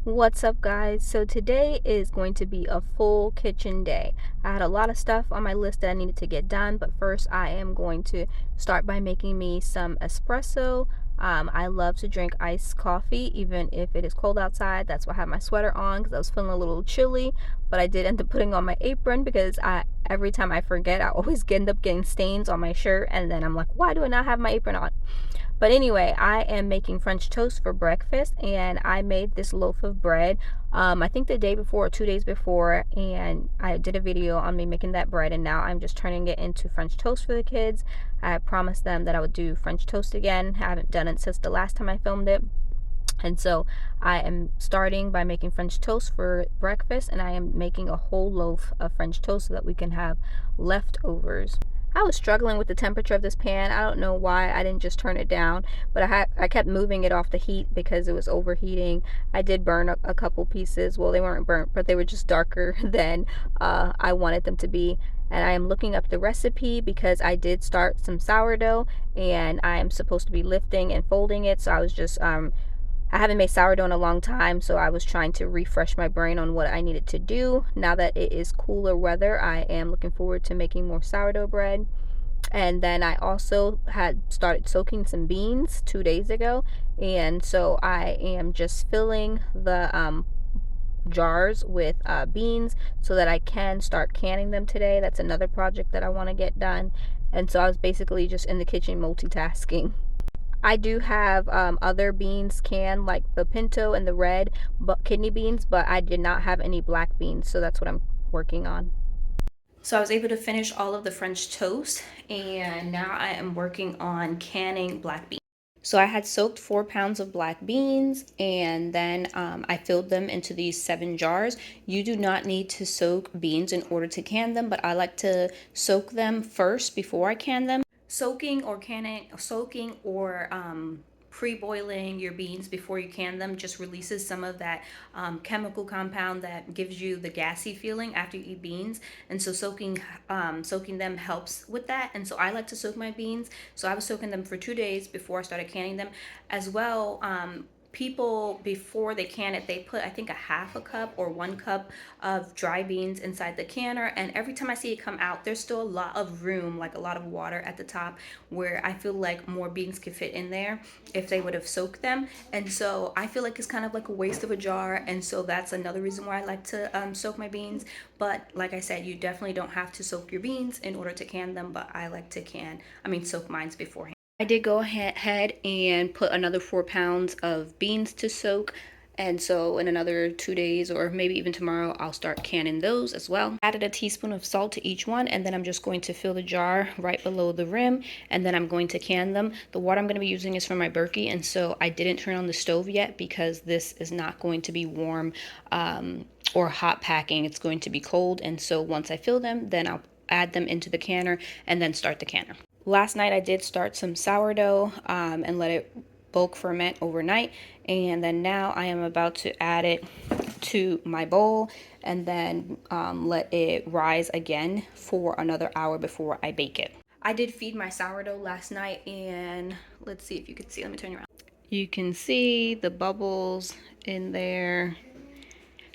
What's up, guys? So today is going to be a full kitchen day. I had a lot of stuff on my list that I needed to get done, but first I am going to start by making me some espresso. I love to drink iced coffee even if it is cold outside. That's why I have my sweater on, because I was feeling a little chilly, but I did end up putting on my apron because every time I forget, I always end up getting stains on my shirt, and then I'm like, why do I not have my apron on? But anyway, I am making French toast for breakfast, and I made this loaf of bread, I think the day before or 2 days before, and I did a video on me making that bread, and now I'm just turning it into French toast for the kids. I promised them that I would do French toast again. I haven't done it since the last time I filmed it. And so I am starting by making French toast for breakfast, and I am making a whole loaf of French toast so that we can have leftovers. I was struggling with the temperature of this pan. I don't know why I didn't just turn it down, but I kept moving it off the heat because it was overheating. I did burn a couple pieces. Well, they weren't burnt, but they were just darker than I wanted them to be. And I am looking up the recipe because I did start some sourdough, and I am supposed to be lifting and folding it. So I was just I haven't made sourdough in a long time, so I was trying to refresh my brain on what I needed to do. Now that it is cooler weather, I am looking forward to making more sourdough bread. And then I also had started soaking some beans 2 days ago, and so I am just filling the jars with beans so that I can start canning them today. That's another project that I want to get done. And so I was basically just in the kitchen multitasking. I do have other beans canned, like the pinto and the red kidney beans, but I did not have any black beans, so that's what I'm working on. So I was able to finish all of the French toast, and now I am working on canning black beans. So I had soaked 4 pounds of black beans, and then I filled them into these 7 jars. You do not need to soak beans in order to can them, but I like to soak them first before I can them. Soaking or pre-boiling your beans before you can them just releases some of that chemical compound that gives you the gassy feeling after you eat beans, and so soaking them helps with that. And so I like to soak my beans, so I was soaking them for 2 days before I started canning them as well. People, before they can it, they put, I think, a half a cup or 1 cup of dry beans inside the canner, and every time I see it come out, there's still a lot of room, like a lot of water at the top, where I feel like more beans could fit in there if they would have soaked them. And so I feel like it's kind of like a waste of a jar, and so that's another reason why I like to soak my beans. But like I said, you definitely don't have to soak your beans in order to can them, but I like to soak mines beforehand. I did go ahead and put another 4 pounds of beans to soak. And so in another 2 days, or maybe even tomorrow, I'll start canning those as well. Added a teaspoon of salt to each one, and then I'm just going to fill the jar right below the rim, and then I'm going to can them. The water I'm going to be using is from my Berkey, and so I didn't turn on the stove yet because this is not going to be warm or hot packing. It's going to be cold, and so once I fill them, then I'll add them into the canner and then start the canner. Last night I did start some sourdough and let it bulk ferment overnight, and then now I am about to add it to my bowl and then let it rise again for another hour before I bake it. I did feed my sourdough last night, and let's see if you can see. Let me turn you around. You can see the bubbles in there,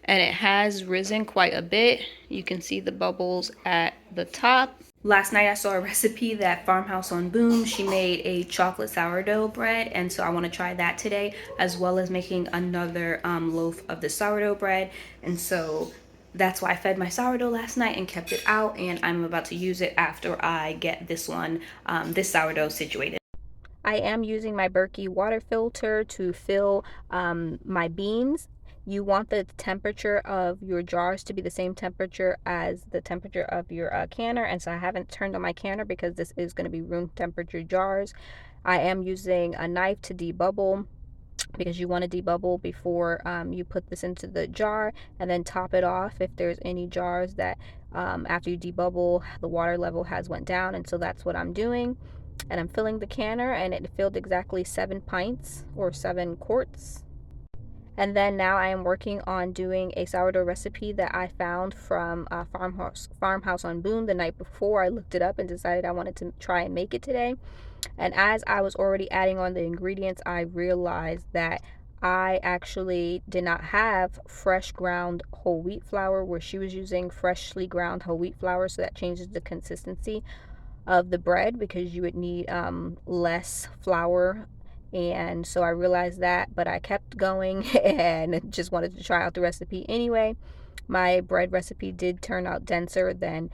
and it has risen quite a bit. You can see the bubbles at the top. Last night I saw a recipe that Farmhouse on Boom, she made a chocolate sourdough bread, and so I want to try that today, as well as making another loaf of the sourdough bread. And so that's why I fed my sourdough last night and kept it out, and I'm about to use it after I get this sourdough situated. I am using my Berkey water filter to fill my beans. You want the temperature of your jars to be the same temperature as the temperature of your canner, and so I haven't turned on my canner because this is going to be room temperature jars. I am using a knife to debubble, because you want to debubble before you put this into the jar, and then top it off if there's any jars that after you debubble the water level has went down. And so that's what I'm doing, and I'm filling the canner, and it filled exactly 7 pints or 7 quarts. And then now I am working on doing a sourdough recipe that I found from Farmhouse on Boom the night before. I looked it up and decided I wanted to try and make it today. And as I was already adding on the ingredients, I realized that I actually did not have fresh ground whole wheat flour, where she was using freshly ground whole wheat flour, so that changes the consistency of the bread because you would need less flour. And so I realized that, but I kept going and just wanted to try out the recipe anyway. My bread recipe did turn out denser than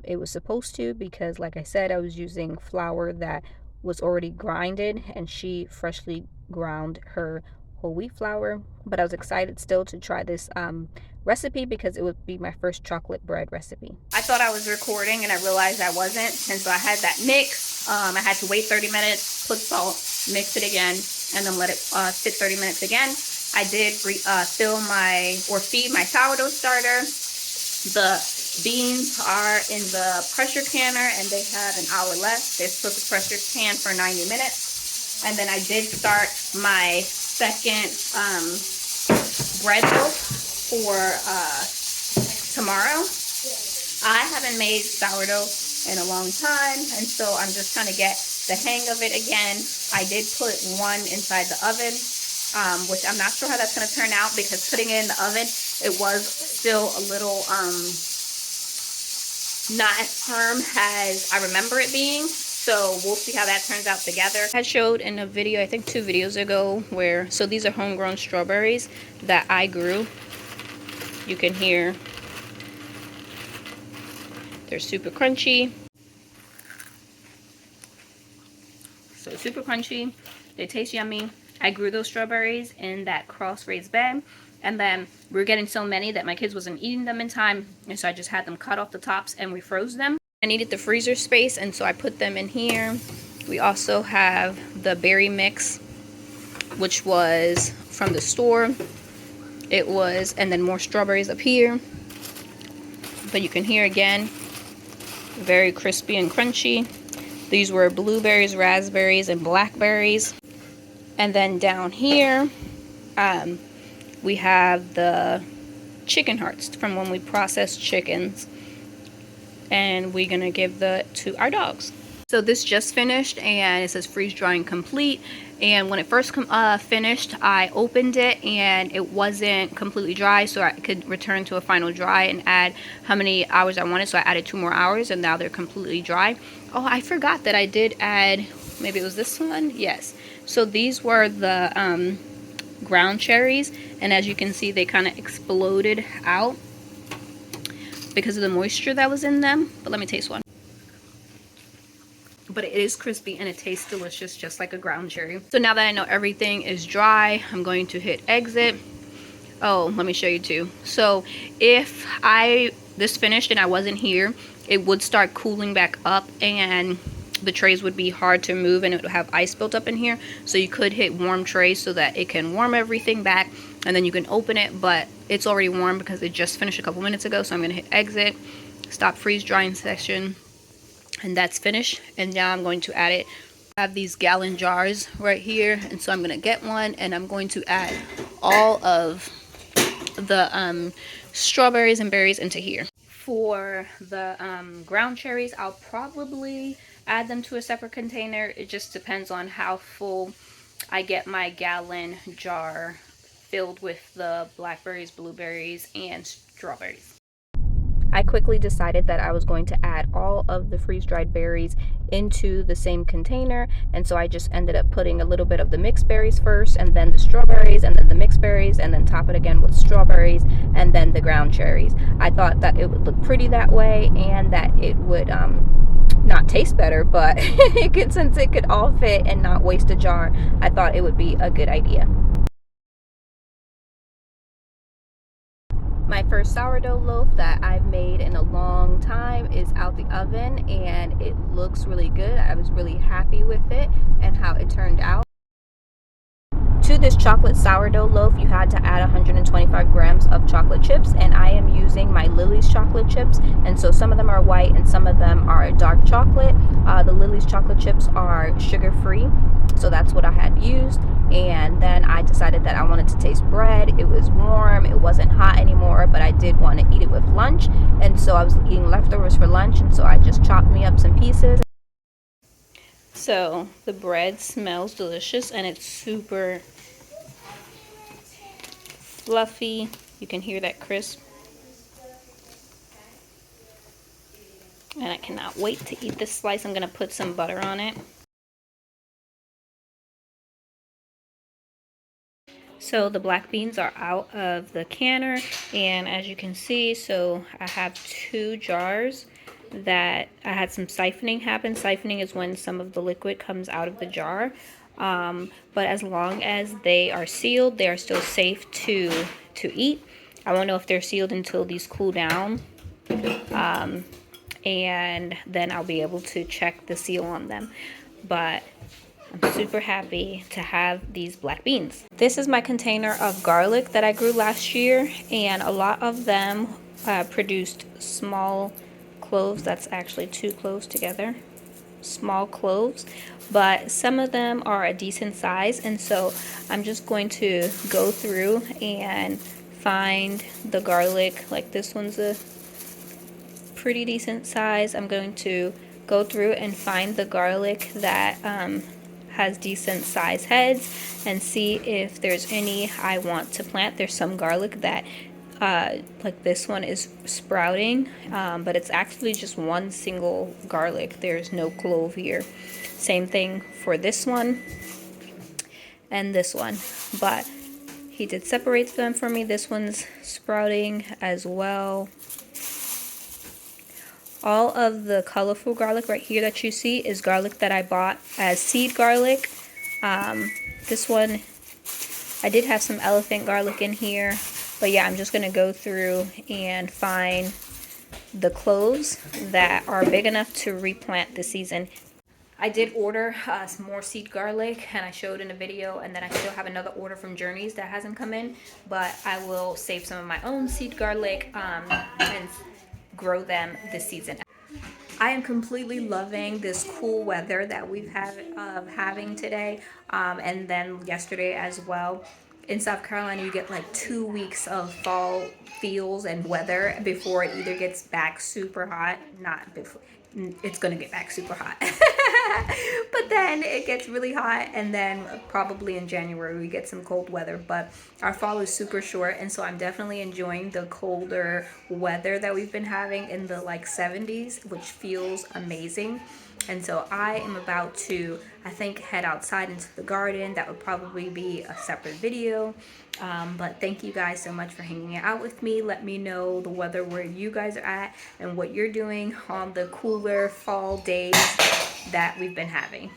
it was supposed to, because like I said, I was using flour that was already grinded, and she freshly ground her whole wheat flour. But I was excited still to try this recipe because it would be my first chocolate bread recipe. I thought I was recording and I realized I wasn't, and so I had that mix. I had to wait 30 minutes, put salt, mix it again, and then let it sit 30 minutes again. I did feed my sourdough starter. The beans are in the pressure canner and they have an hour left. They're supposed to pressure can for 90 minutes. And then I did start my second bread loaf for tomorrow. I haven't made sourdough in a long time, and so I'm just trying to get the hang of it again. I did put one inside the oven, which I'm not sure how that's going to turn out, because putting it in the oven, it was still a little not as firm as I remember it being. So we'll see how that turns out together. I showed in a video, I think 2 videos ago, so these are homegrown strawberries that I grew. You can hear they're super crunchy. So super crunchy. They taste yummy. I grew those strawberries in that cross raised bed. And then we were getting so many that my kids wasn't eating them in time. And so I just had them cut off the tops and we froze them. I needed the freezer space, and so I put them in here. We also have the berry mix, which was from the store. And then more strawberries up here. But you can hear again, very crispy and crunchy. These were blueberries, raspberries, and blackberries. And then down here, we have the chicken hearts from when we processed chickens. And we're gonna give to our dogs. So this just finished, and it says freeze drying complete. And when it first finished, I opened it and it wasn't completely dry, so I could return to a final dry and add how many hours I wanted. So I added 2 more hours, and now they're completely dry. Oh, I forgot that I did add, maybe it was this one? Yes. So these were the ground cherries, and as you can see, they kind of exploded out because of the moisture that was in them. But let me taste one. But it is crispy and it tastes delicious, just like a ground cherry. So now that I know everything is dry, I'm going to hit exit. Oh, let me show you too. So if this finished and I wasn't here, it would start cooling back up and the trays would be hard to move and it would have ice built up in here. So you could hit warm trays so that it can warm everything back, and then you can open it, but it's already warm because it just finished a couple minutes ago. So I'm gonna hit exit, stop freeze drying section, and that's finished. And now I'm going to add it. I have these gallon jars right here, and so I'm going to get one, and I'm going to add all of the strawberries and berries into here. For the ground cherries, I'll probably add them to a separate container. It just depends on how full I get my gallon jar filled with the blackberries, blueberries, and strawberries. I quickly decided that I was going to add all of the freeze-dried berries into the same container, and so I just ended up putting a little bit of the mixed berries first, and then the strawberries, and then the mixed berries, and then top it again with strawberries, and then the ground cherries. I thought that it would look pretty that way, and that it would not taste better, but since it could all fit and not waste a jar, I thought it would be a good idea. My first sourdough loaf that I've made in a long time is out the oven, and it looks really good. I was really happy with it and how it turned out. To this chocolate sourdough loaf, you had to add 125 grams of chocolate chips, and I am using my Lily's chocolate chips, and so some of them are white and some of them are dark chocolate. The Lily's chocolate chips are sugar-free, so that's what I had used. And then I decided that I wanted to taste bread. It was warm, it wasn't hot anymore, but I did want to eat it with lunch, and so I was eating leftovers for lunch, and so I just chopped me up some pieces. So the bread smells delicious, and it's super fluffy. You can hear that crisp. And I cannot wait to eat this slice. I'm going to put some butter on it. So the black beans are out of the canner, and as you can see, so I have 2 jars that I had some siphoning happen. Siphoning is when some of the liquid comes out of the jar. But as long as they are sealed, they are still safe to eat. I won't know if they're sealed until these cool down. And then I'll be able to check the seal on them. But I'm super happy to have these black beans. This is my container of garlic that I grew last year, and a lot of them produced small cloves. That's actually 2 cloves together. Small cloves, but some of them are a decent size, and so I'm just going to go through and find the garlic. Like this one's a pretty decent size. I'm going to go through and find the garlic that has decent size heads and see if there's any I want to plant. There's some garlic that like this one is sprouting, but it's actually just one single garlic. There's no clove here. Same thing for this one and this one, but he did separate them for me. This one's sprouting as well. All of the colorful garlic right here that you see is garlic that I bought as seed garlic. This one, I did have some elephant garlic in here. But yeah, I'm just going to go through and find the cloves that are big enough to replant this season. I did order some more seed garlic, and I showed in a video, and then I still have another order from Journeys that hasn't come in. But I will save some of my own seed garlic and grow them this season. I am completely loving this cool weather that we've had having today, and then yesterday as well. In South Carolina, you get like 2 weeks of fall feels and weather before it either gets back super hot, not before, it's gonna get back super hot, but then it gets really hot, and then probably in January we get some cold weather. But our fall is super short, and so I'm definitely enjoying the colder weather that we've been having in the like 70s, which feels amazing. And so I am about to, I think, head outside into the garden. That would probably be a separate video. But thank you guys so much for hanging out with me. Let me know the weather where you guys are at and what you're doing on the cooler fall days that we've been having.